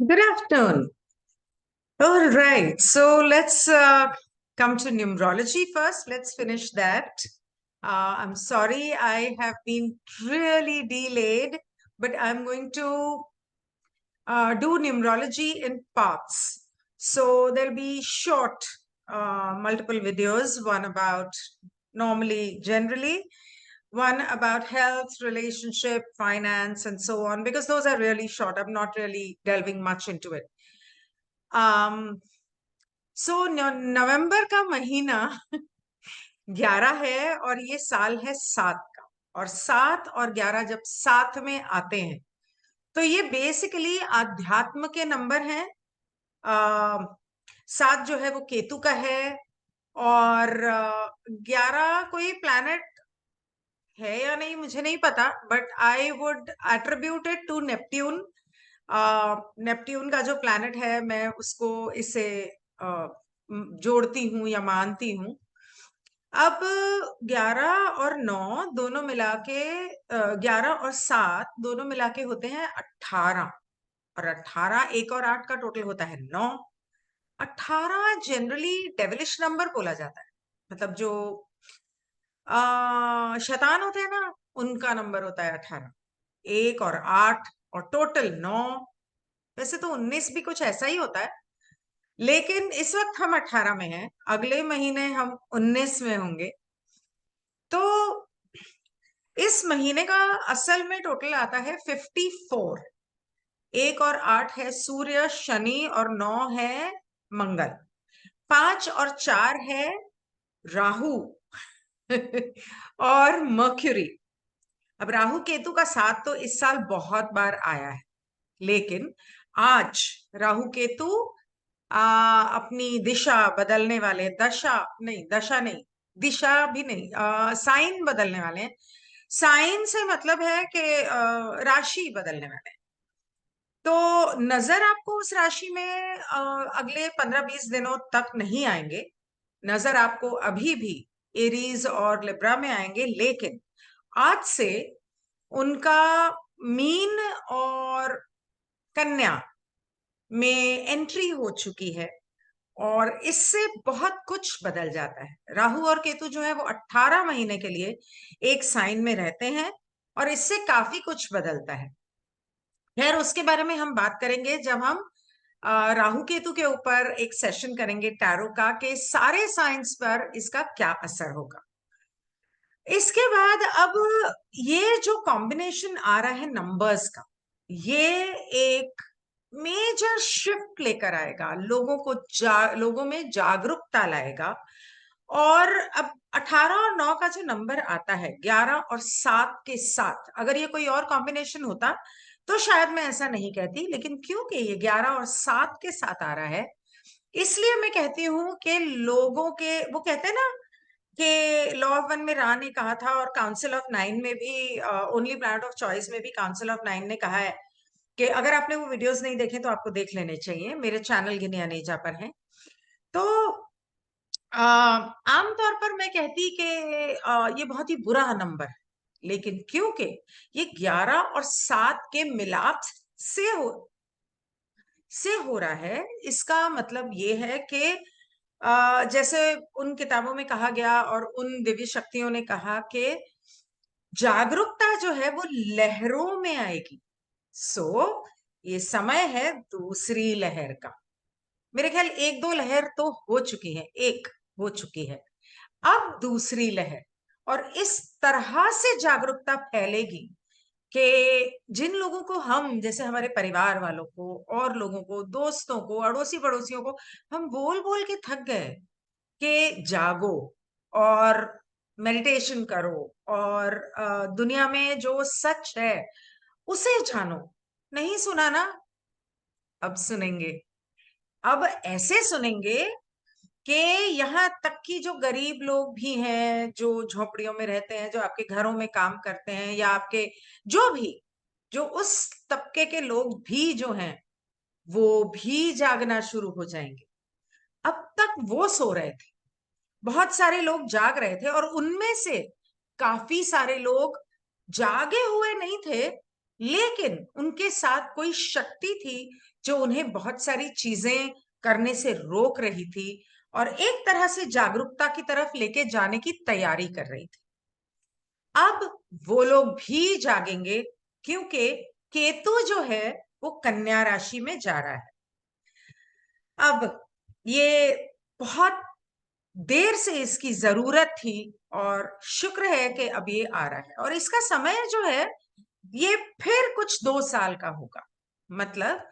Good afternoon. All right, so let's come to numerology first. Let's finish that. I'm sorry I have been really delayed, but I'm going to do numerology in parts. So there'll be short, multiple videos, one about generally, one about health, relationship, finance, and so on, because those are really short. I'm not really delving much into it. सो नवंबर का महीना 11 है और ये साल है 7 का। और 7 और 11 जब साथ में आते हैं तो ये बेसिकली आध्यात्म के नंबर हैं। 7 जो है वो केतु का है और 11 कोई प्लैनेट है या नहीं मुझे नहीं पता, but I would attribute it to Neptune. Neptune का जो प्लैनेट है मैं उसको इससे जोड़ती हूँ या मानती हूँ। अब 11 और 9 दोनों मिला के 11 और 7 दोनों मिला के होते हैं 18। और 18 1 और 8 का टोटल होता है 9। 18 जनरली डेविलिश नंबर बोला जाता है, मतलब जो शैतान होते हैं ना, उनका नंबर होता है 18। 1 और 8 और टोटल 9। वैसे तो 19 भी कुछ ऐसा ही होता है, लेकिन इस वक्त हम 18 में हैं, अगले महीने हम 19 में होंगे। तो इस महीने का असल में टोटल आता है 54। 1 और 8 है सूर्य शनि और 9 है मंगल। 5 और 4 है राहु और मर्क्यूरी। अब राहु केतु का साथ तो इस साल बहुत बार आया है, लेकिन आज राहु केतु अपनी दिशा बदलने वाले, दशा नहीं, दिशा भी नहीं, साइन बदलने वाले हैं। साइन से मतलब है कि राशि बदलने वाले हैं। तो नजर आपको उस राशि में अगले 15-20 दिनों तक नहीं आएंगे। नजर आपको अभी भी एरीज और लिब्रा में आएंगे, लेकिन आज से उनका मीन और कन्या में एंट्री हो चुकी है और इससे बहुत कुछ बदल जाता है। राहु और केतु जो है वो 18 महीने के लिए एक साइन में रहते हैं और इससे काफी कुछ बदलता है। खैर उसके बारे में हम बात करेंगे जब हम राहु केतु के ऊपर एक सेशन करेंगे टैरो का, कि सारे साइंस पर इसका क्या असर होगा। इसके बाद अब ये जो कॉम्बिनेशन आ रहा है नंबर्स का, ये एक मेजर शिफ्ट लेकर आएगा, लोगों में जागरूकता लाएगा। और अब 18 और 9 का जो नंबर आता है 11 और 7 के साथ, अगर ये कोई और कॉम्बिनेशन होता तो शायद मैं ऐसा नहीं कहती, लेकिन क्योंकि ये 11 और 7 के साथ आ रहा है, इसलिए मैं कहती हूँ कि लोगों के, वो कहते हैं ना कि लॉ ऑफ वन में रा ने कहा था और काउंसिल ऑफ नाइन में भी, ओनली प्लैनेट ऑफ चॉइस में भी काउंसिल ऑफ नाइन ने कहा है कि अगर आपने वो वीडियोस नहीं देखे तो आपको देख लेने चाहिए, मेरे चैनल गिनिया नेजा पर हैं। तो आमतौर पर मैं कहती कि ये बहुत ही बुरा नंबर है, लेकिन क्योंकि ये 11 और 7 के मिलाप से हो रहा है, इसका मतलब ये है कि जैसे उन किताबों में कहा गया और उन दिव्य शक्तियों ने कहा कि जागरूकता जो है वो लहरों में आएगी। ये समय है दूसरी लहर का। मेरे ख्याल एक दो लहर तो हो चुकी है, एक हो चुकी है, अब दूसरी लहर। और इस तरह से जागरूकता फैलेगी कि जिन लोगों को हम, जैसे हमारे परिवार वालों को और लोगों को, दोस्तों को, अड़ोसी पड़ोसियों को हम बोल बोल के थक गए कि जागो और मेडिटेशन करो और दुनिया में जो सच है उसे जानो, नहीं सुना ना? अब सुनेंगे। अब ऐसे सुनेंगे कि यहाँ तक कि जो गरीब लोग भी हैं, जो झोपड़ियों में रहते हैं, जो आपके घरों में काम करते हैं, या आपके जो उस तबके के लोग भी जो हैं, वो भी जागना शुरू हो जाएंगे। अब तक वो सो रहे थे, बहुत सारे लोग जाग रहे थे और उनमें से काफी सारे लोग जागे हुए नहीं थे, लेकिन उनके साथ कोई शक्ति थी जो उन्हें बहुत सारी चीजें करने से रोक रही थी और एक तरह से जागरूकता की तरफ लेके जाने की तैयारी कर रही थी। अब वो लोग भी जागेंगे क्योंकि केतु जो है वो कन्या राशि में जा रहा है। अब ये बहुत देर से इसकी जरूरत थी और शुक्र है कि अब ये आ रहा है और इसका समय जो है ये फिर कुछ 2 साल का होगा। मतलब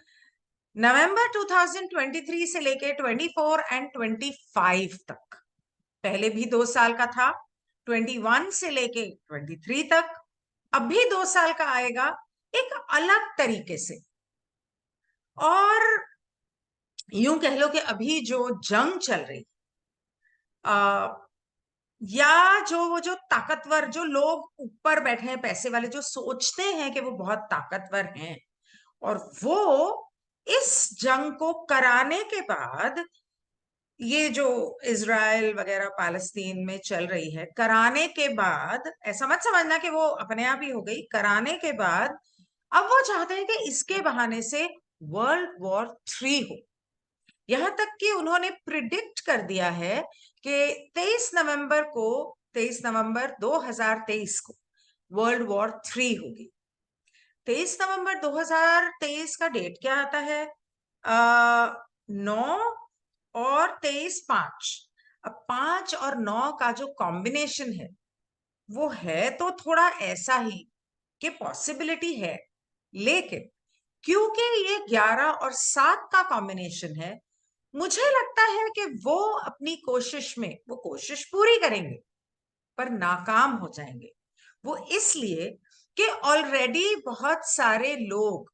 नवंबर 2023 से लेके 24 एंड 25 तक। पहले भी 2 साल का था, 21 से लेके 23 तक। अब भी 2 साल का आएगा एक अलग तरीके से। और यूं कह लो कि अभी जो जंग चल रही आ, या जो ताकतवर जो लोग ऊपर बैठे हैं, पैसे वाले, जो सोचते हैं कि वो बहुत ताकतवर हैं और वो इस जंग को कराने के बाद, ये जो इजराइल वगैरह पालस्तीन में चल रही है, कराने के बाद ऐसा मत समझना कि वो अपने आप ही हो गई। कराने के बाद अब वो चाहते हैं कि इसके बहाने से वर्ल्ड वॉर 3 हो। यहां तक कि उन्होंने प्रिडिक्ट कर दिया है कि 23 नवंबर 2023 को वर्ल्ड वॉर 3 होगी। 23 नवंबर 2023 का डेट क्या आता है? 9 और 23 5। अब 5 और 9 का जो कॉम्बिनेशन है वो है तो थोड़ा ऐसा ही कि पॉसिबिलिटी है, लेकिन क्योंकि ये 11 और 7 का कॉम्बिनेशन है, मुझे लगता है कि वो अपनी कोशिश में वो कोशिश पूरी करेंगे पर नाकाम हो जाएंगे। वो इसलिए कि ऑलरेडी बहुत सारे लोग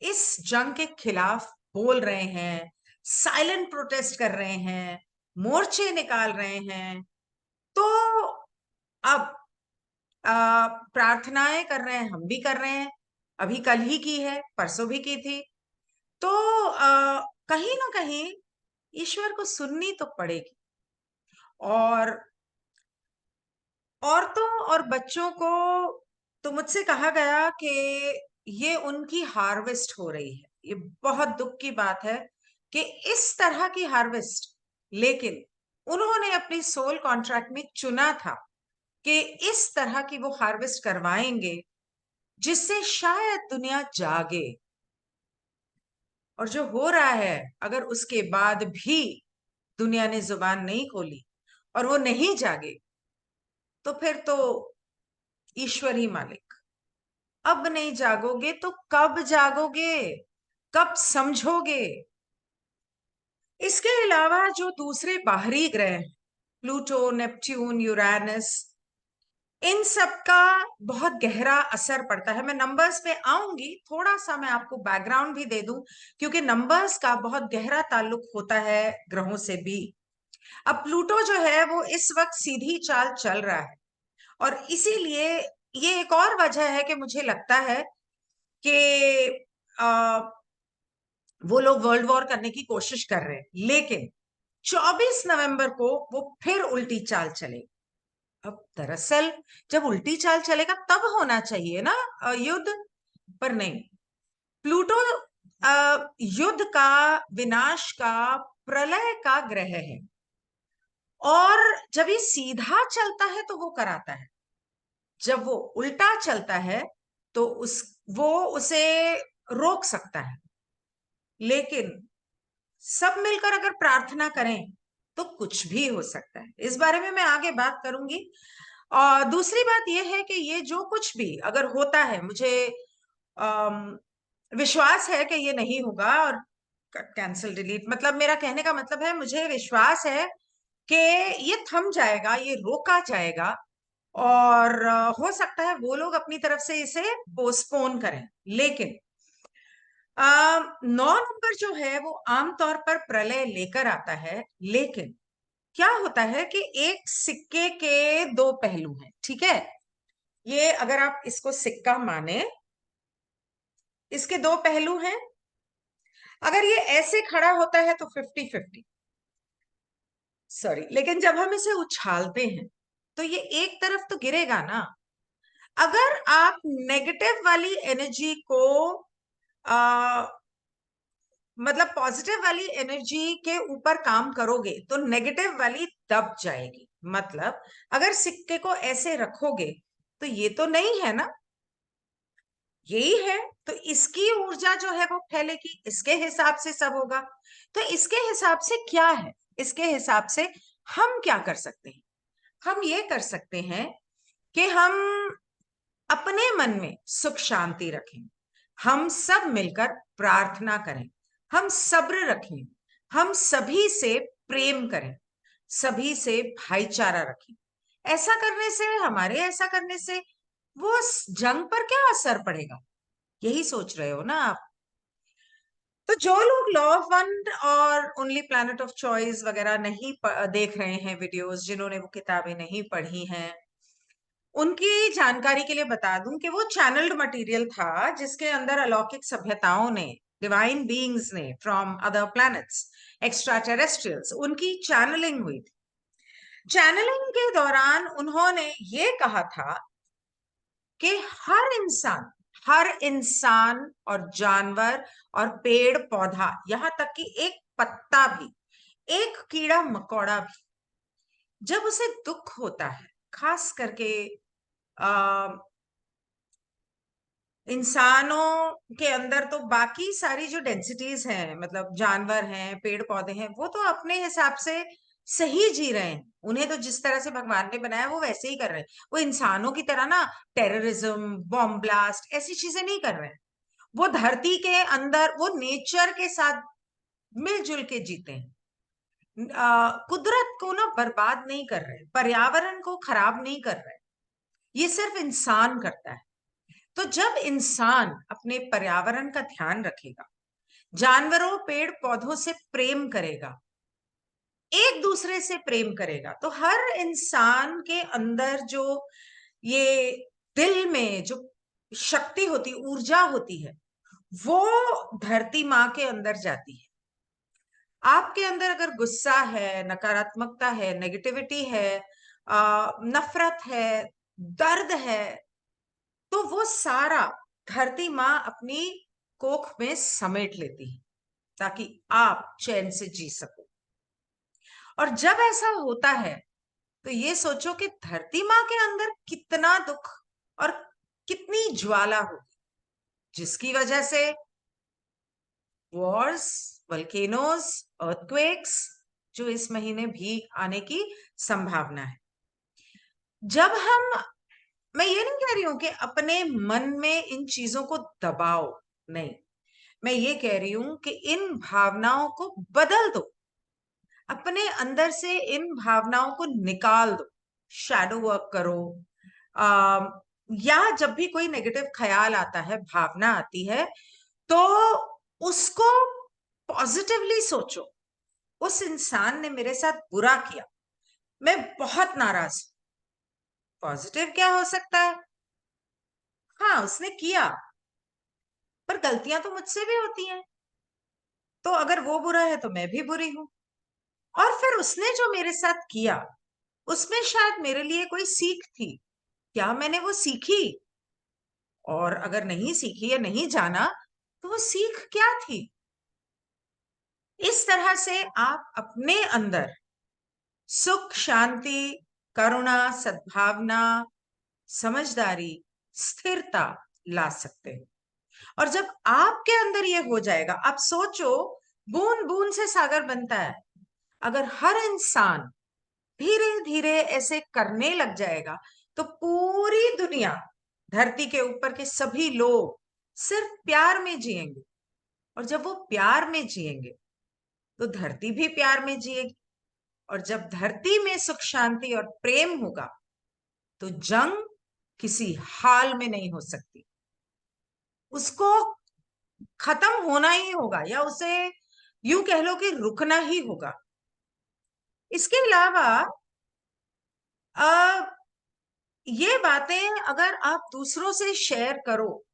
इस जंग के खिलाफ बोल रहे हैं, साइलेंट प्रोटेस्ट कर रहे हैं, मोर्चे निकाल रहे हैं। तो अब प्रार्थनाएं कर रहे हैं, हम भी कर रहे हैं। अभी कल ही की है, परसों भी की थी। तो कहीं ना कहीं ईश्वर को सुननी तो पड़ेगी। और औरतों और बच्चों को तो मुझसे कहा गया कि ये उनकी हार्वेस्ट हो रही है। ये बहुत दुख की बात है कि इस तरह की हार्वेस्ट, लेकिन उन्होंने अपनी सोल कॉन्ट्रैक्ट में चुना था कि इस तरह की वो हार्वेस्ट करवाएंगे जिससे शायद दुनिया जागे। और जो हो रहा है, अगर उसके बाद भी दुनिया ने जुबान नहीं खोली और वो नहीं जागे, तो फिर तो ईश्वर ही मालिक। अब नहीं जागोगे तो कब जागोगे? कब समझोगे? इसके अलावा जो दूसरे बाहरी ग्रह, प्लूटो, नेपच्यून, यूरेनस, इन सब का बहुत गहरा असर पड़ता है। मैं नंबर्स पे आऊंगी, थोड़ा सा मैं आपको बैकग्राउंड भी दे दूं, क्योंकि नंबर्स का बहुत गहरा ताल्लुक होता है ग्रहों से भी। अब प्लूटो जो है वो इस वक्त सीधी चाल चल रहा है और इसीलिए ये एक और वजह है कि मुझे लगता है कि वो लोग वर्ल्ड वॉर करने की कोशिश कर रहे हैं। लेकिन 24 नवंबर को वो फिर उल्टी चाल चलेगी। अब दरअसल जब उल्टी चाल चलेगा तब होना चाहिए ना युद्ध, पर नहीं। प्लूटो युद्ध का, विनाश का, प्रलय का ग्रह है और जब ये सीधा चलता है तो वो कराता है। जब वो उल्टा चलता है तो वो उसे रोक सकता है। लेकिन सब मिलकर अगर प्रार्थना करें तो कुछ भी हो सकता है। इस बारे में मैं आगे बात करूंगी। और दूसरी बात यह है कि ये जो कुछ भी अगर होता है, मुझे अम, विश्वास है कि ये नहीं होगा। और कैंसिल डिलीट, मतलब मेरा कहने का मतलब है, मुझे विश्वास है कि ये थम जाएगा, ये रोका जाएगा। और हो सकता है वो लोग अपनी तरफ से इसे पोस्टपोन करें। लेकिन 9 नंबर जो है वो आमतौर पर प्रलय लेकर आता है। लेकिन क्या होता है कि एक सिक्के के दो पहलू हैं, ठीक है? ये अगर आप इसको सिक्का माने, इसके दो पहलू हैं। अगर ये ऐसे खड़ा होता है तो 50-50, सॉरी, लेकिन जब हम इसे उछालते हैं तो ये एक तरफ तो गिरेगा ना। अगर आप नेगेटिव वाली एनर्जी को आ, मतलब पॉजिटिव वाली एनर्जी के ऊपर काम करोगे तो नेगेटिव वाली दब जाएगी। मतलब अगर सिक्के को ऐसे रखोगे तो ये तो नहीं है ना, यही है, तो इसकी ऊर्जा जो है वो फैलेगी, इसके हिसाब से सब होगा। तो इसके हिसाब से क्या है, इसके हिसाब से हम क्या कर सकते हैं? हम ये कर सकते हैं कि हम अपने मन में सुख शांति रखें, हम सब मिलकर प्रार्थना करें, हम सब्र रखें, हम सभी से प्रेम करें, सभी से भाईचारा रखें। ऐसा करने से, हमारे ऐसा करने से वो जंग पर क्या असर पड़ेगा, यही सोच रहे हो ना आप? तो जो लोग लॉ ऑफ वन और ओनली प्लैनेट ऑफ चॉइस वगैरह नहीं देख रहे हैं वीडियोस, जिन्होंने वो किताबें नहीं पढ़ी हैं, उनकी जानकारी के लिए बता दूं कि वो चैनल्ड मटेरियल था जिसके अंदर अलौकिक सभ्यताओं ने, डिवाइन बीइंग्स ने from other planets, extra terrestrials, उनकी चैनलिंग हुई थी। चैनलिंग के दौरान उन्होंने ये कहा था कि हर इंसान और जानवर और पेड़ पौधा, यहां तक कि एक पत्ता भी, एक कीड़ा मकोड़ा भी, जब उसे दुख होता है, खास करके आ, इंसानों के अंदर तो बाकी सारी जो डेंसिटीज हैं, मतलब जानवर हैं, पेड़ पौधे हैं, वो तो अपने हिसाब से सही जी रहे हैं, उन्हें तो जिस तरह से भगवान ने बनाया वो वैसे ही कर रहे हैं। वो इंसानों की तरह ना टेररिज्म, बॉम्ब ब्लास्ट, ऐसी चीजें नहीं कर रहे हैं। वो धरती के अंदर वो नेचर के साथ मिलजुल के जीते हैं। कुदरत को ना बर्बाद नहीं कर रहे, पर्यावरण को खराब नहीं कर रहे, ये सिर्फ इंसान करता है। तो जब इंसान अपने पर्यावरण का ध्यान रखेगा, जानवरों पेड़ पौधों से प्रेम करेगा, एक दूसरे से प्रेम करेगा, तो हर इंसान के अंदर जो ये दिल में जो शक्ति होती, ऊर्जा होती है, वो धरती माँ के अंदर जाती है। आपके अंदर अगर गुस्सा है, नकारात्मकता है, नेगेटिविटी है, नफरत है, दर्द है, तो वो सारा धरती माँ अपनी कोख में समेट लेती है ताकि आप चैन से जी सको। और जब ऐसा होता है तो ये सोचो कि धरती माँ के अंदर कितना दुख और कितनी ज्वाला होगी, जिसकी वजह से वॉर्स, वल्केनोज, अर्थक्वेक्स जो इस महीने भी आने की संभावना है। जब हम, मैं ये नहीं कह रही हूं कि अपने मन में इन चीजों को दबाओ, नहीं, मैं ये कह रही हूं कि इन भावनाओं को बदल दो, अपने अंदर से इन भावनाओं को निकाल दो, शैडो वर्क करो। आ, या जब भी कोई नेगेटिव ख्याल आता है, भावना आती है, तो उसको पॉजिटिवली सोचो। उस इंसान ने मेरे साथ बुरा किया, मैं बहुत नाराज हूं। पॉजिटिव क्या हो सकता है? हाँ, उसने किया, पर गलतियां तो मुझसे भी होती हैं, तो अगर वो बुरा है तो मैं भी बुरी हूं। और फिर उसने जो मेरे साथ किया, उसमें शायद मेरे लिए कोई सीख थी, क्या मैंने वो सीखी? और अगर नहीं सीखी या नहीं जाना, तो वो सीख क्या थी? इस तरह से आप अपने अंदर सुख शांति, करुणा, सद्भावना, समझदारी, स्थिरता ला सकते हैं। और जब आपके अंदर ये हो जाएगा, आप सोचो, बूंद बूंद से सागर बनता है। अगर हर इंसान धीरे धीरे ऐसे करने लग जाएगा तो पूरी दुनिया, धरती के ऊपर के सभी लोग सिर्फ प्यार में जिएंगे। और जब वो प्यार में जिएंगे तो धरती भी प्यार में जिएगी। और जब धरती में सुख शांति और प्रेम होगा तो जंग किसी हाल में नहीं हो सकती, उसको खत्म होना ही होगा, या उसे यूं कह लो कि रुकना ही होगा। इसके अलावा ये बातें अगर आप दूसरों से शेयर करो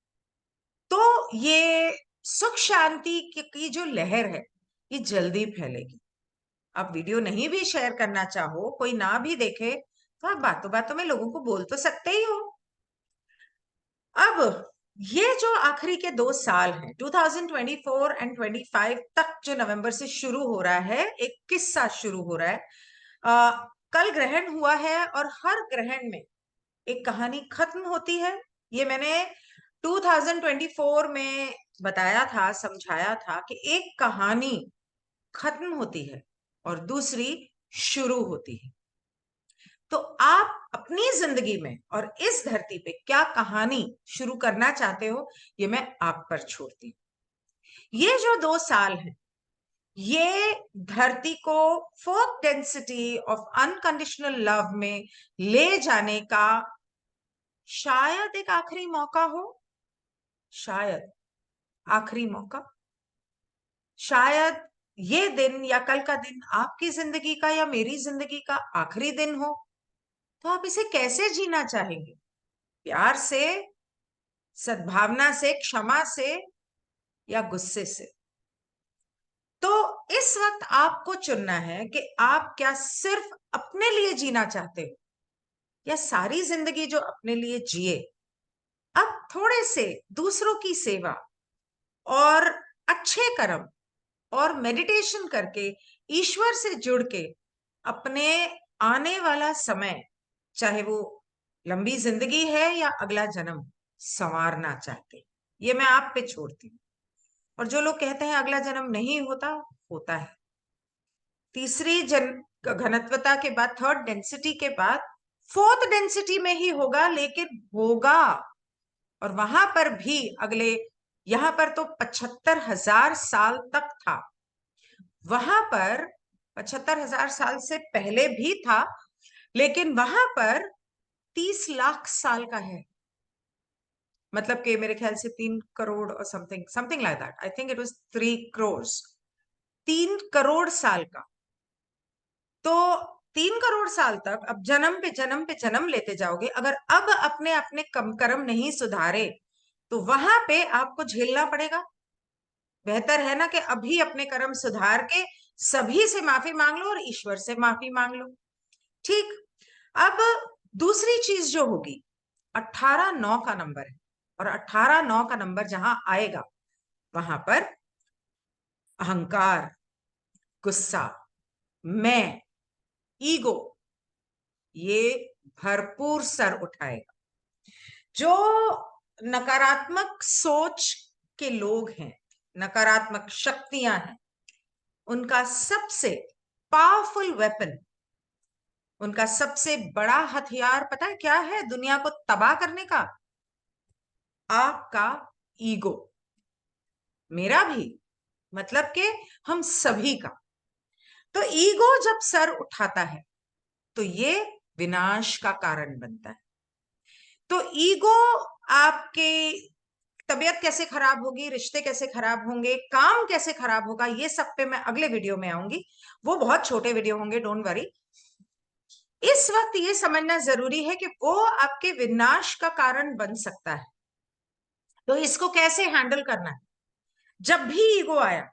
तो ये सुख शांति की जो लहर है, ये जल्दी फैलेगी। आप वीडियो नहीं भी शेयर करना चाहो, कोई ना भी देखे, तो आप बातों बातों में लोगों को बोल तो सकते ही हो। अब ये जो आखिरी के 2 साल हैं, 2024 एंड 25 तक, जो नवंबर से शुरू हो रहा है, एक किस्सा शुरू हो रहा है। कल ग्रहण हुआ है और हर ग्रहण में एक कहानी खत्म होती है। ये मैंने 2024 में बताया था, समझाया था कि एक कहानी खत्म होती है और दूसरी शुरू होती है। तो आप अपनी जिंदगी में और इस धरती पे क्या कहानी शुरू करना चाहते हो, ये मैं आप पर छोड़ती हूँ। ये जो 2 साल हैं, ये धरती को fourth density of unconditional love में ले जाने का शायद एक आखिरी मौका हो, शायद आखिरी मौका। शायद ये दिन या कल का दिन आपकी जिंदगी का या मेरी जिंदगी का आखिरी दिन हो। तो आप इसे कैसे जीना चाहेंगे? प्यार से, सद्भावना से, क्षमा से, या गुस्से से? तो इस वक्त आपको चुनना है कि आप क्या सिर्फ अपने लिए जीना चाहते हो या सारी जिंदगी जो अपने लिए जिए, अब थोड़े से दूसरों की सेवा और अच्छे कर्म और मेडिटेशन करके, ईश्वर से जुड़ के अपने आने वाला समय, चाहे वो लंबी जिंदगी है या अगला जन्म, संवारना चाहते? ये मैं आप पे छोड़ती हूँ। और जो लोग कहते हैं अगला जन्म नहीं होता, होता है। तीसरी घनत्वता के बाद, थर्ड डेंसिटी के बाद फोर्थ डेंसिटी में ही होगा, लेकिन होगा। और वहां पर भी अगले, यहां पर तो 75,000 साल तक था, वहां पर 75,000 साल से पहले भी था, लेकिन वहां पर 30 लाख साल का है। मतलब कि मेरे ख्याल से 3 करोड़ और something something like that, I think it was 3 crore, 3 crore साल का। तो 3 करोड़ साल तक अब जन्म पे जन्म पे जन्म लेते जाओगे। अगर अब अपने अपने कर्म नहीं सुधारे तो वहां पे आपको झेलना पड़ेगा। बेहतर है ना कि अभी अपने कर्म सुधार के सभी से माफी मांग लो और ईश्वर से माफी मांग लो। ठीक। अब दूसरी चीज जो होगी, 18-9 का नंबर है, और 18-9 का नंबर जहां आएगा वहां पर अहंकार, गुस्सा, मैं, ईगो, ये भरपूर सर उठाएगा। जो नकारात्मक सोच के लोग हैं, नकारात्मक शक्तियां हैं, उनका सबसे पावरफुल वेपन, उनका सबसे बड़ा हथियार पता है क्या है दुनिया को तबाह करने का? आपका ईगो। मेरा भी, मतलब कि हम सभी का। तो ईगो जब सर उठाता है तो ये विनाश का कारण बनता है। तो ईगो आपके तबीयत कैसे खराब होगी, रिश्ते कैसे खराब होंगे, काम कैसे खराब होगा, ये सब पे मैं अगले वीडियो में आऊंगी। वो बहुत छोटे वीडियो होंगे, डोंट वरी। इस वक्त ये समझना जरूरी है कि वो आपके विनाश का कारण बन सकता है। तो इसको कैसे हैंडल करना है? जब भी ईगो आया,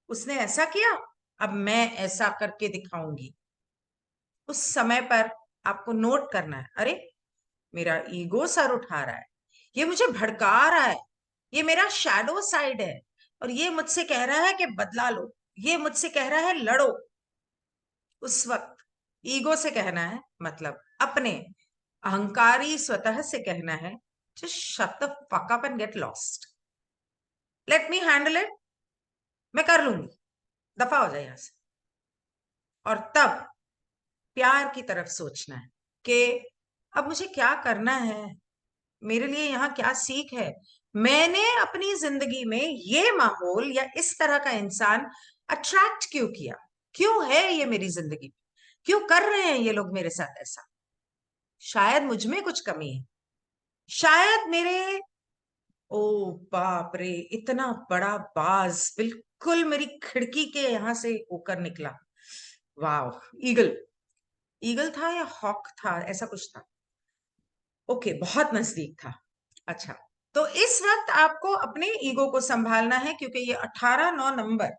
उसने ऐसा किया, अब मैं ऐसा करके दिखाऊंगी, उस समय पर आपको नोट करना है, अरे मेरा ईगो सर उठा रहा है, ये मुझे भड़का रहा है, ये मेरा शैडो साइड है, और ये मुझसे कह रहा है कि बदला लो, ये मुझसे कह रहा है लड़ो। उस वक्त ईगो से कहना है, मतलब अपने अहंकारी स्वतः से कहना है, just shut the fuck up and get lost. Let me handle it. मैं कर लूंगी, दफा हो जाए यहां से। और तब प्यार की तरफ सोचना है कि अब मुझे क्या करना है, मेरे लिए यहाँ क्या सीख है, मैंने अपनी जिंदगी में ये माहौल या इस तरह का इंसान अट्रैक्ट क्यों किया, क्यों है ये मेरी जिंदगी में, क्यों कर रहे हैं ये लोग मेरे साथ ऐसा? शायद मुझ में कुछ कमी है, शायद मेरे, ओ बाप रे, इतना बड़ा बाज बिल्कुल मेरी खिड़की के यहां से होकर निकला। वाह, ईगल, ईगल था या हॉक था, ऐसा कुछ था। ओके, बहुत नजदीक था। अच्छा, तो इस वक्त आपको अपने ईगो को संभालना है, क्योंकि ये 18-9 नंबर,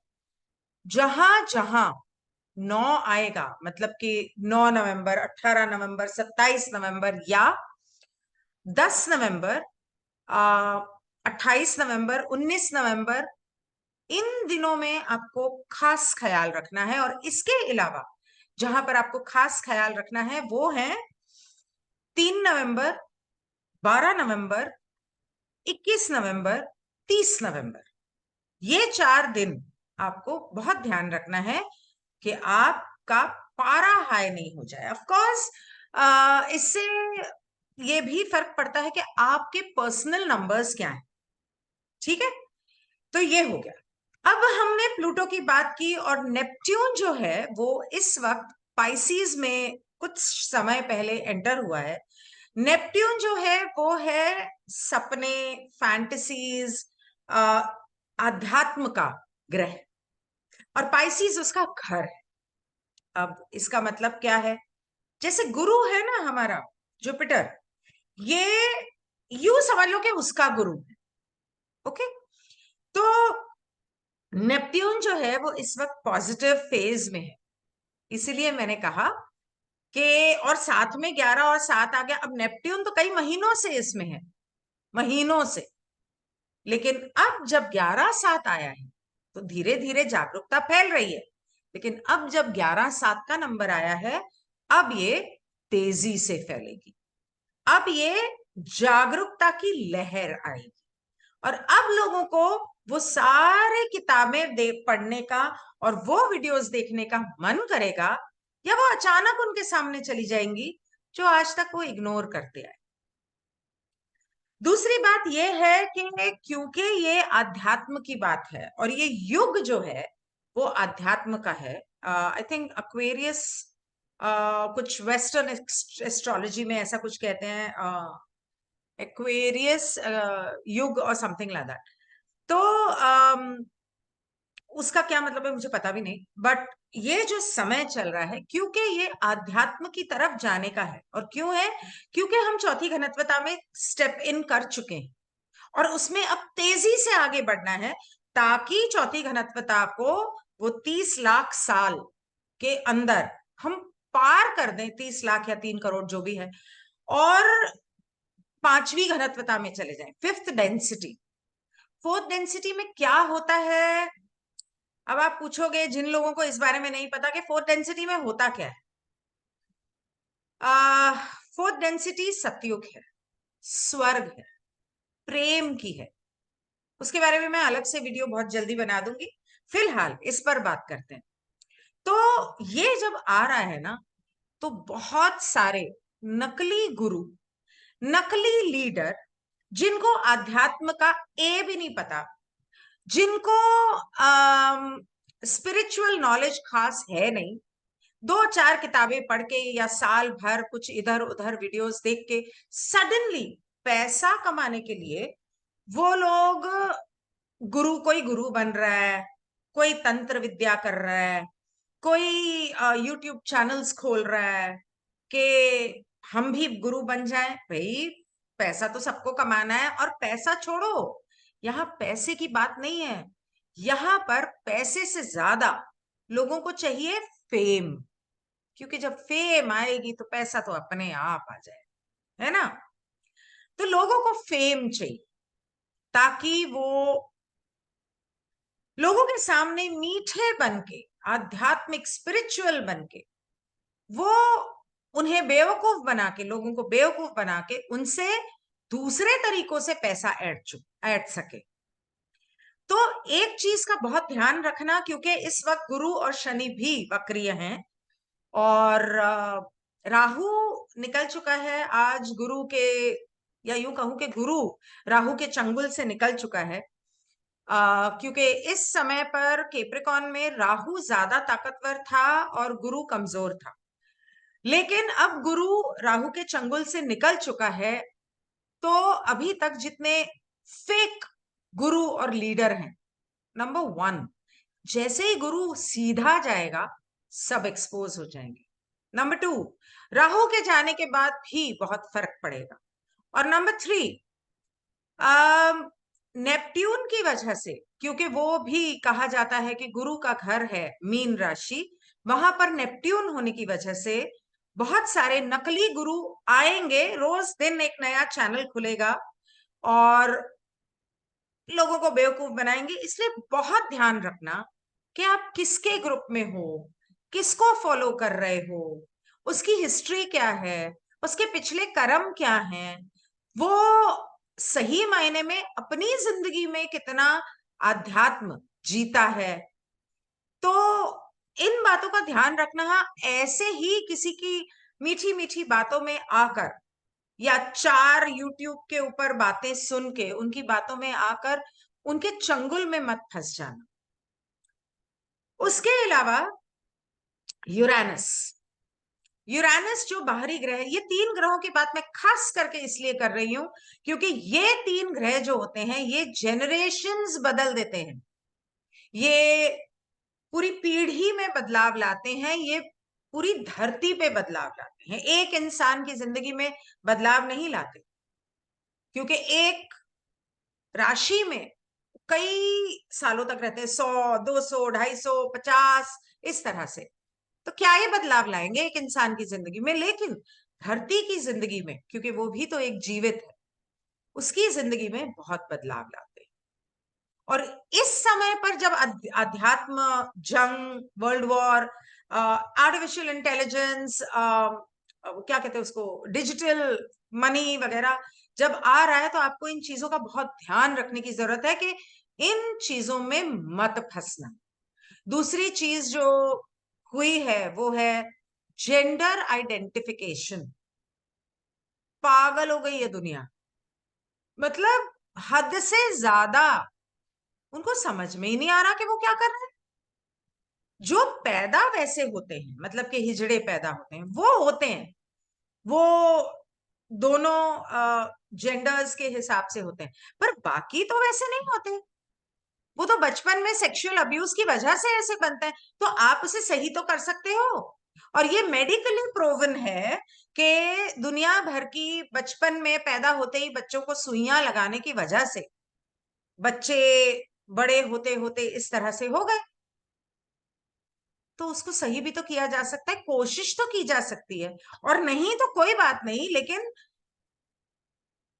जहां जहां 9 आएगा, मतलब कि 9 नवंबर, 18 नवंबर, 27 नवंबर या 10 नवंबर, 28 नवंबर, 19 नवंबर, इन दिनों में आपको खास ख्याल रखना है। और इसके अलावा जहां पर आपको खास ख्याल रखना है वो है 3 नवंबर, 12 नवंबर, 21 नवंबर, 30 नवंबर। ये 4 दिन आपको बहुत ध्यान रखना है कि आपका पारा हाई नहीं हो जाए। ऑफ कोर्स इससे ये भी फर्क पड़ता है कि आपके पर्सनल नंबर्स क्या हैं। ठीक है, तो ये हो गया। अब हमने प्लूटो की बात की, और नेपट्यून जो है वो इस वक्त पाइसीज में कुछ समय पहले एंटर हुआ है। नेपट्यून जो है वो है सपने, फैंटेसीज, आध्यात्म का ग्रह, और पाइसीज उसका घर है। अब इसका मतलब क्या है? जैसे गुरु है ना हमारा जुपिटर, ये यूं समझ लो कि उसका गुरु है। ओके, तो नेपट्यून जो है वो इस वक्त पॉजिटिव फेज में है। इसीलिए मैंने कहा कि, और साथ में 11 और 7 आ गया। अब नेपट्यून तो कई महीनों से इसमें है, महीनों से, लेकिन अब जब 11-7 आया है तो धीरे धीरे जागरूकता फैल रही है। लेकिन अब जब 11-7 का नंबर आया है, अब ये तेजी से फैलेगी। अब ये जागरूकता की लहर आएगी, और अब लोगों को वो सारे किताबें पढ़ने का और वो वीडियोस देखने का मन करेगा, या वो अचानक उनके सामने चली जाएंगी जो आज तक वो इग्नोर करते आए। दूसरी बात यह है कि क्योंकि ये आध्यात्म की बात है और ये युग जो है वो आध्यात्म का है। आई थिंक एक्वेरियस, कुछ वेस्टर्न एस्ट्रोलॉजी में ऐसा कुछ कहते हैं, एक्वेरियस युग और समथिंग लाइक दैट। तो उसका क्या मतलब है मुझे पता भी नहीं, बट ये जो समय चल रहा है क्योंकि ये आध्यात्म की तरफ जाने का है। और क्यों है? क्योंकि हम चौथी घनत्वता में स्टेप इन कर चुके हैं और उसमें अब तेजी से आगे बढ़ना है, ताकि चौथी घनत्वता को वो 30 लाख साल के अंदर हम पार कर दें, 30 लाख या 3 करोड़ जो भी है, और पांचवी घनत्वता में चले जाएं, फिफ्थ डेंसिटी। फोर्थ डेंसिटी में क्या होता है? अब आप पूछोगे, जिन लोगों को इस बारे में नहीं पता कि फोर्थ डेंसिटी में होता क्या है। फोर्थ डेंसिटी सतयुग है, स्वर्ग है, प्रेम की है। उसके बारे में मैं अलग से वीडियो बहुत जल्दी बना दूंगी, फिलहाल इस पर बात करते हैं। तो ये जब आ रहा है ना, तो बहुत सारे नकली गुरु, नकली लीडर, जिनको अध्यात्म का ए भी नहीं पता, जिनको स्पिरिचुअल नॉलेज खास है नहीं, 2-4 किताबें पढ़ के या साल भर कुछ इधर उधर वीडियोस देख के सडनली पैसा कमाने के लिए वो लोग कोई गुरु बन रहा है, कोई तंत्र विद्या कर रहा है, कोई यूट्यूब चैनल्स खोल रहा है कि हम भी गुरु बन जाएं। भाई, पैसा तो सबको कमाना है, और पैसा छोड़ो, यहाँ पैसे की बात नहीं है। यहाँ पर पैसे से ज्यादा लोगों को चाहिए फेम, क्योंकि जब फेम आएगी तो पैसा तो अपने आप आ जाए, है ना? तो लोगों को फेम चाहिए ताकि वो लोगों के सामने मीठे बन के, आध्यात्मिक स्पिरिचुअल बन के, वो उन्हें बेवकूफ बना के, लोगों को बेवकूफ बना के उनसे दूसरे तरीकों से पैसा ऐड सके। तो एक चीज का बहुत ध्यान रखना, क्योंकि इस वक्त गुरु और शनि भी वक्रीय हैं, और राहु निकल चुका है आज गुरु के, या यूं कहूं कि गुरु राहु के चंगुल से निकल चुका है। क्योंकि इस समय पर कैप्रिकॉर्न में राहु ज्यादा ताकतवर था और गुरु कमजोर था। लेकिन अब गुरु राहु के चंगुल से निकल चुका है, तो अभी तक जितने फेक गुरु और लीडर हैं, नंबर 1, जैसे ही गुरु सीधा जाएगा सब एक्सपोज हो जाएंगे। नंबर 2, राहु के जाने के बाद भी बहुत फर्क पड़ेगा। और नंबर 3, नेपट्यून की वजह से, क्योंकि वो भी कहा जाता है कि गुरु का घर है मीन राशि, वहां पर नेपट्यून होने की वजह से बहुत सारे नकली गुरु आएंगे। रोज दिन एक नया चैनल खुलेगा और लोगों को बेवकूफ बनाएंगे। इसलिए बहुत ध्यान रखना कि आप किसके ग्रुप में हो, किसको फॉलो कर रहे हो, उसकी हिस्ट्री क्या है, उसके पिछले कर्म क्या हैं, वो सही मायने में अपनी जिंदगी में कितना आध्यात्म जीता है। तो इन बातों का ध्यान रखना। हाँ, ऐसे ही किसी की मीठी मीठी बातों में आकर या 4 यूट्यूब के ऊपर बातें सुन के उनकी बातों में आकर उनके चंगुल में मत फंस जाना। उसके अलावा यूरानस, यूरानस जो बाहरी ग्रह है, ये 3 ग्रहों की बात मैं खास करके इसलिए कर रही हूं क्योंकि ये 3 ग्रह जो होते हैं ये जेनरेशंस बदल देते हैं, ये पूरी पीढ़ी में बदलाव लाते हैं, ये पूरी धरती पे बदलाव लाते हैं। एक इंसान की जिंदगी में बदलाव नहीं लाते क्योंकि एक राशि में कई सालों तक रहते हैं, 100, 200, 250, 50 इस तरह से। तो क्या ये बदलाव लाएंगे एक इंसान की जिंदगी में? लेकिन धरती की जिंदगी में, क्योंकि वो भी तो एक जीवित है, उसकी जिंदगी में बहुत बदलाव लाते हैं। और इस समय पर जब अध्यात्म, जंग, वर्ल्ड वॉर, आर्टिफिशियल इंटेलिजेंस, क्या कहते हैं उसको, डिजिटल मनी वगैरह जब आ रहा है, तो आपको इन चीजों का बहुत ध्यान रखने की जरूरत है कि इन चीजों में मत फंसना। दूसरी चीज जो हुई है वो है जेंडर आइडेंटिफिकेशन। पागल हो गई है दुनिया, मतलब हद से ज्यादा। उनको समझ में ही नहीं आ रहा कि वो क्या कर रहे हैं। जो पैदा वैसे होते हैं, मतलब कि हिजड़े पैदा होते हैं, वो होते हैं, वो दोनों जेंडर्स के हिसाब से होते हैं, पर बाकी तो वैसे नहीं होते। वो तो बचपन में सेक्सुअल अब्यूज की वजह से ऐसे बनते हैं। तो आप उसे सही तो कर सकते हो। और ये मेडिकली प्रूवन है कि दुनिया भर की बचपन में पैदा होते ही बच्चों को सुइयां लगाने की वजह से बच्चे बड़े होते होते इस तरह से हो गए। तो उसको सही भी तो किया जा सकता है, कोशिश तो की जा सकती है। और नहीं तो कोई बात नहीं, लेकिन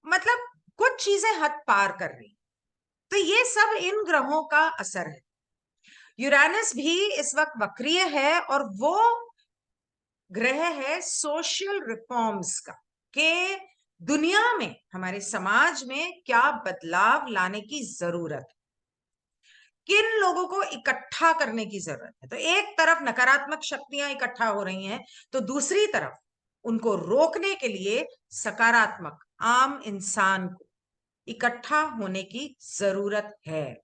मतलब कुछ चीजें हद पार कर रही। तो ये सब इन ग्रहों का असर है। यूरानस भी इस वक्त वक्रीय है और वो ग्रह है सोशल रिफॉर्म्स का, कि दुनिया में, हमारे समाज में क्या बदलाव लाने की जरूरत है, किन लोगों को इकट्ठा करने की जरूरत है। तो एक तरफ नकारात्मक शक्तियां इकट्ठा हो रही हैं, तो दूसरी तरफ उनको रोकने के लिए सकारात्मक आम इंसान को इकट्ठा होने की जरूरत है,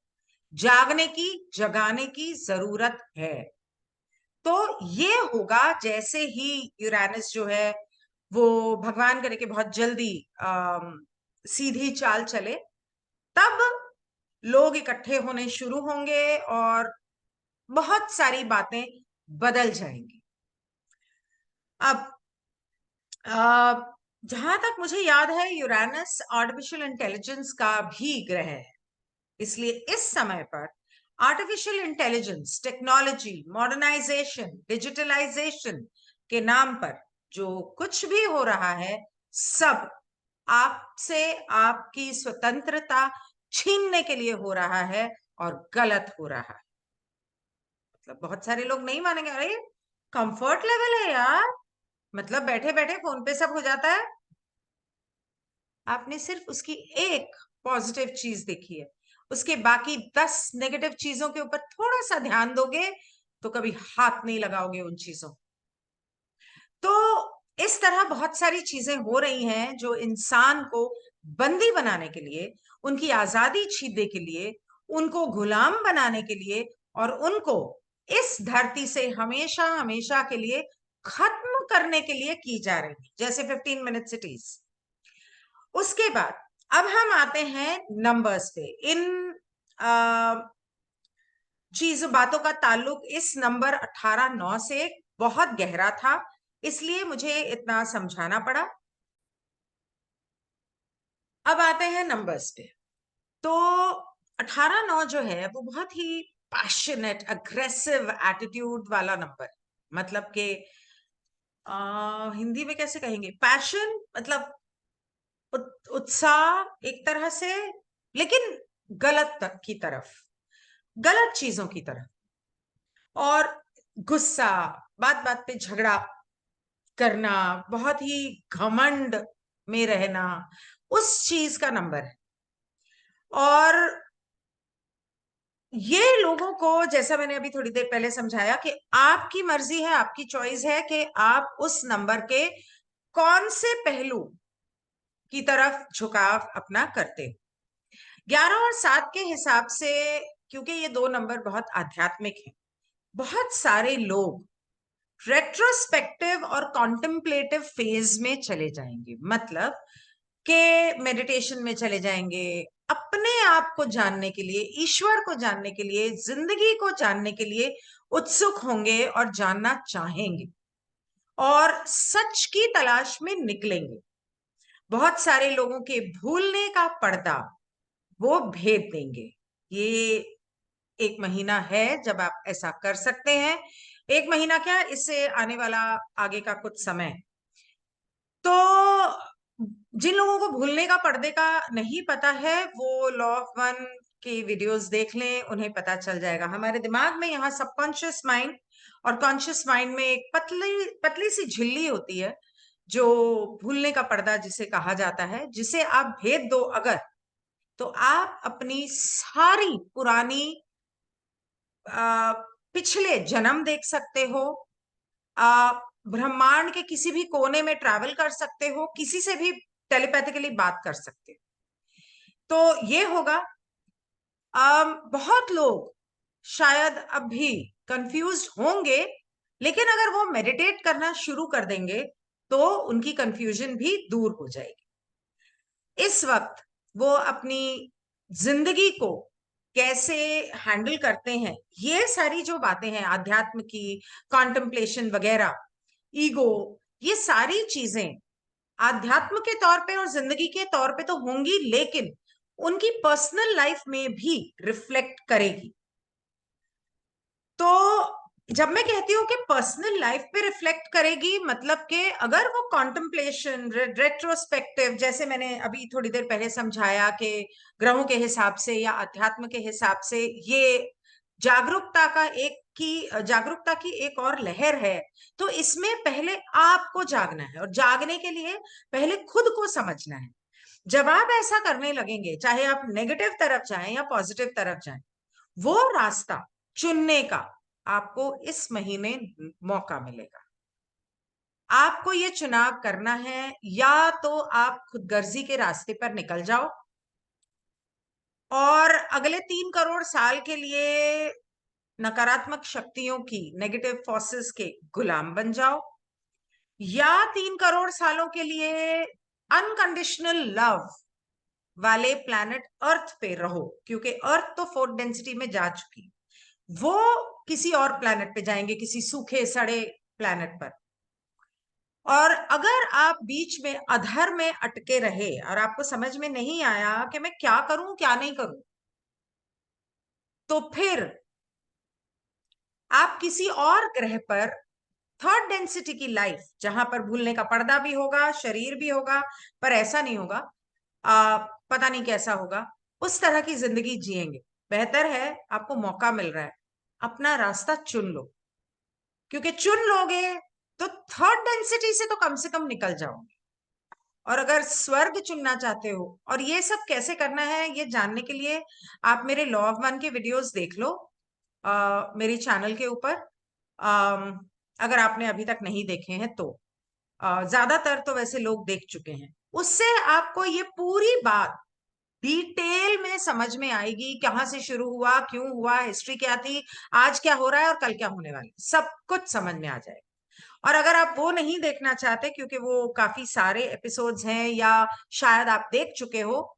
जागने की, जगाने की जरूरत है। तो ये होगा जैसे ही यूरानस जो है वो, भगवान करे कि बहुत जल्दी सीधी चाल चले, तब लोग इकट्ठे होने शुरू होंगे और बहुत सारी बातें बदल जाएंगी। अब जहां तक मुझे याद है, यूरानस आर्टिफिशियल इंटेलिजेंस का भी ग्रह है। इसलिए इस समय पर artificial intelligence, technology, modernisation, digitalisation के नाम पर जो कुछ भी हो रहा है, सब आपसे आपकी स्वतंत्रता छीनने के लिए हो रहा है और गलत हो रहा है। मतलब बहुत सारे लोग नहीं मानेंगे, अरे कंफर्ट लेवल है यार, मतलब बैठे बैठे फोन पे सब हो जाता है। आपने सिर्फ उसकी एक पॉजिटिव चीज देखी है, उसके बाकी 10 नेगेटिव चीजों के ऊपर थोड़ा सा ध्यान दोगे तो कभी हाथ नहीं लगाओगे उन चीजों। तो इस तरह बहुत सारी चीजें हो रही हैं जो इंसान को बंदी बनाने के लिए, उनकी आजादी छीनने के लिए, उनको गुलाम बनाने के लिए और उनको इस धरती से हमेशा हमेशा के लिए खत्म करने के लिए की जा रही है, जैसे 15 मिनट सिटीज। उसके बाद अब हम आते हैं नंबर्स पे। इन चीज बातों का ताल्लुक इस नंबर 18-9 से बहुत गहरा था, इसलिए मुझे इतना समझाना पड़ा। अब आते हैं नंबर्स पे। तो 18-9 जो है वो बहुत ही पैशनेट, अग्रेसिव एटीट्यूड वाला नंबर, मतलब कि हिंदी में कैसे कहेंगे, पैशन, मतलब उत्साह एक तरह से, लेकिन गलत की तरफ, गलत चीजों की तरफ, और गुस्सा, बात बात पे झगड़ा करना, बहुत ही घमंड में रहना, उस चीज का नंबर है। और ये लोगों को, जैसा मैंने अभी थोड़ी देर पहले समझाया, कि आपकी मर्जी है, आपकी चॉइस है कि आप उस नंबर के कौन से पहलू की तरफ झुकाव अपना करते हो। 11 और 7 के हिसाब से, क्योंकि ये दो नंबर बहुत आध्यात्मिक हैं, बहुत सारे लोग रेट्रोस्पेक्टिव और कॉन्टेम्पलेटिव फेज में चले जाएंगे। मतलब के मेडिटेशन में चले जाएंगे, अपने आप को जानने के लिए, ईश्वर को जानने के लिए, जिंदगी को जानने के लिए उत्सुक होंगे और जानना चाहेंगे, और सच की तलाश में निकलेंगे। बहुत सारे लोगों के भूलने का पर्दा वो भेद देंगे। ये एक महीना है जब आप ऐसा कर सकते हैं। एक महीना क्या, इससे आने वाला आगे का कुछ समय। तो जिन लोगों को भूलने का पर्दे का नहीं पता है, वो लॉ ऑफ वन के वीडियोस देख लें, उन्हें पता चल जाएगा। हमारे दिमाग में यहाँ सबकॉन्शियस माइंड और कॉन्शियस माइंड में एक पतली पतली सी झिल्ली होती है, जो भूलने का पर्दा जिसे कहा जाता है, जिसे आप भेद दो अगर, तो आप अपनी सारी पुरानी पिछले जन्म देख सकते हो, ब्रह्मांड के किसी भी कोने में ट्रैवल कर सकते हो, किसी से भी टेलीपैथिकली बात कर सकते हो। तो ये होगा। बहुत लोग शायद अब भी कंफ्यूज होंगे, लेकिन अगर वो मेडिटेट करना शुरू कर देंगे तो उनकी कंफ्यूजन भी दूर हो जाएगी। इस वक्त वो अपनी जिंदगी को कैसे हैंडल करते हैं, ये सारी जो बातें हैं आध्यात्म की, कॉन्टेम्पलेशन वगैरह, ईगो, ये सारी चीजें आध्यात्म के तौर पे और जिंदगी के तौर पे तो होंगी, लेकिन उनकी पर्सनल लाइफ में भी रिफ्लेक्ट करेगी। तो जब मैं कहती हूँ कि पर्सनल लाइफ पे रिफ्लेक्ट करेगी, मतलब कि अगर वो कॉन्टेम्पलेशन, रेट्रोस्पेक्टिव, जैसे मैंने अभी थोड़ी देर पहले समझाया कि ग्रहों के हिसाब से या अध्यात्म के हिसाब से ये जागरूकता की एक और लहर है, तो इसमें पहले आपको जागना है, और जागने के लिए पहले खुद को समझना है। जब आप ऐसा करने लगेंगे, चाहे आप नेगेटिव तरफ जाएं या पॉजिटिव तरफ जाएं, वो रास्ता चुनने का आपको इस महीने मौका मिलेगा। आपको ये चुनाव करना है, या तो आप खुदगर्जी के रास्ते पर निकल जाओ और अगले 3 करोड़ साल के लिए नकारात्मक शक्तियों की, नेगेटिव फोर्सेस के गुलाम बन जाओ, या 3 करोड़ सालों के लिए अनकंडीशनल लव वाले प्लैनेट अर्थ पे रहो, क्योंकि अर्थ तो फोर्थ डेंसिटी में जा चुकी, वो किसी और प्लैनेट पे जाएंगे, किसी सूखे सड़े प्लैनेट पर। और अगर आप बीच में अधर में अटके रहे और आपको समझ में नहीं आया कि मैं क्या करूं क्या नहीं करूं, तो फिर आप किसी और ग्रह पर थर्ड डेंसिटी की लाइफ, जहां पर भूलने का पर्दा भी होगा, शरीर भी होगा, पर ऐसा नहीं होगा, पता नहीं कैसा होगा, उस तरह की जिंदगी जिएंगे। बेहतर है, आपको मौका मिल रहा है, अपना रास्ता चुन लो, क्योंकि चुन लोगे तो थर्ड डेंसिटी से कम निकल जाओगे। और अगर स्वर्ग चुनना चाहते हो, और ये सब कैसे करना है ये जानने के लिए आप मेरे लॉ ऑफ वन के वीडियोस देख लो, मेरी चैनल के ऊपर। अगर आपने अभी तक नहीं देखे हैं तो, ज्यादातर तो वैसे लोग देख चुके हैं, उससे आपको ये पूरी बात डिटेल में समझ में आएगी, कहाँ से शुरू हुआ, क्यों हुआ, हिस्ट्री क्या थी, आज क्या हो रहा है और कल क्या होने वाला है, सब कुछ समझ में आ जाएगा। और अगर आप वो नहीं देखना चाहते, क्योंकि वो काफी सारे एपिसोड्स हैं या शायद आप देख चुके हो,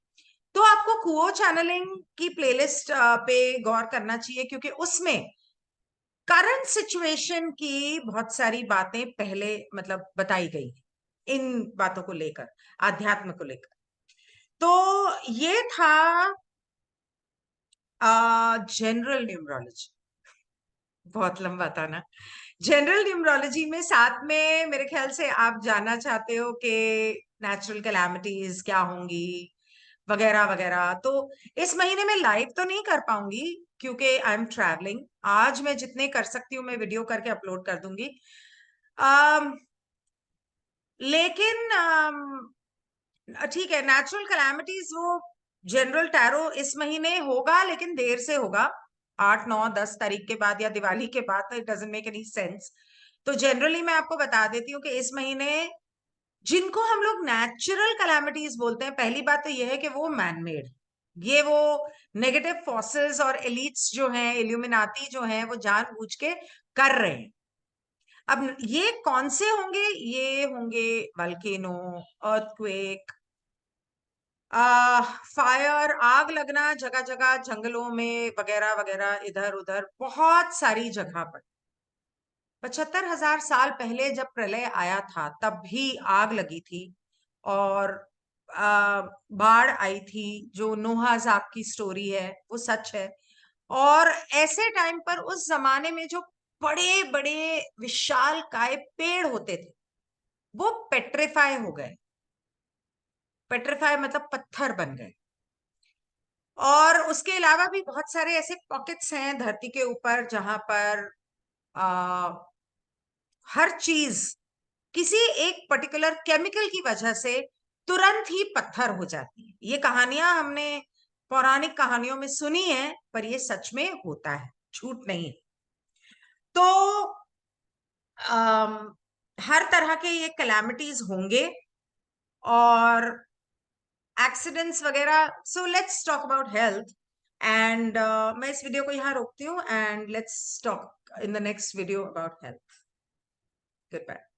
तो आपको कुओ चैनलिंग की प्लेलिस्ट पे गौर करना चाहिए, क्योंकि उसमें करंट सिचुएशन की बहुत सारी बातें पहले मतलब बताई गई इन बातों को लेकर, आध्यात्म को लेकर। तो ये था जनरल न्यूमरोलॉजी। बहुत लंबा था ना। जनरल न्यूमरोलॉजी में साथ में मेरे ख्याल से आप जानना चाहते हो कि नेचुरल कैलामिटीज क्या होंगी वगैरह वगैरह। तो इस महीने में लाइव तो नहीं कर पाऊंगी क्योंकि आई एम ट्रैवलिंग। आज मैं जितने कर सकती हूँ मैं वीडियो करके अपलोड कर दूंगी। लेकिन ठीक है, नेचुरल कैलामिटीज वो जनरल टैरो इस महीने होगा लेकिन देर से होगा, 8 9 10 तारीख के बाद या दिवाली के बाद। तो it doesn't make any sense. तो जनरली मैं आपको बता देती हूँ कि इस महीने जिनको हम लोग नेचुरल कैलामिटीज बोलते हैं, पहली बात तो यह है कि वो मैनमेड, ये वो नेगेटिव फोर्सेस और एलिट्स जो हैं, इल्यूमिनाती जो हैं, वो जानबूझ के कर रहे हैं। अब ये कौन से होंगे? ये होंगे वल्केनो, अर्थक्वेक, फायर, आग लगना जगह जगह, जंगलों में वगैरह वगैरह, इधर उधर बहुत सारी जगह पर। 75,000 साल पहले जब प्रलय आया था तब भी आग लगी थी और बाढ़ आई थी। जो नोआज़ की स्टोरी है वो सच है। और ऐसे टाइम पर उस जमाने में जो बड़े बड़े विशाल काय पेड़ होते थे वो पेट्रिफाई हो गए। पेट्रिफाई मतलब पत्थर बन गए। और उसके अलावा भी बहुत सारे ऐसे पॉकेट्स हैं धरती के ऊपर जहां पर आ, हर चीज किसी एक पर्टिकुलर केमिकल की वजह से तुरंत ही पत्थर हो जाती है। ये कहानियां हमने पौराणिक कहानियों में सुनी है, पर ये सच में होता है, झूठ नहीं। तो अम, हर तरह के ये कैलामिटीज होंगे और एक्सीडेंट्स वगैरह। So let's talk about health and मैं इस वीडियो को यहाँ रोकती हूँ and let's talk in the next video about health. Good bye.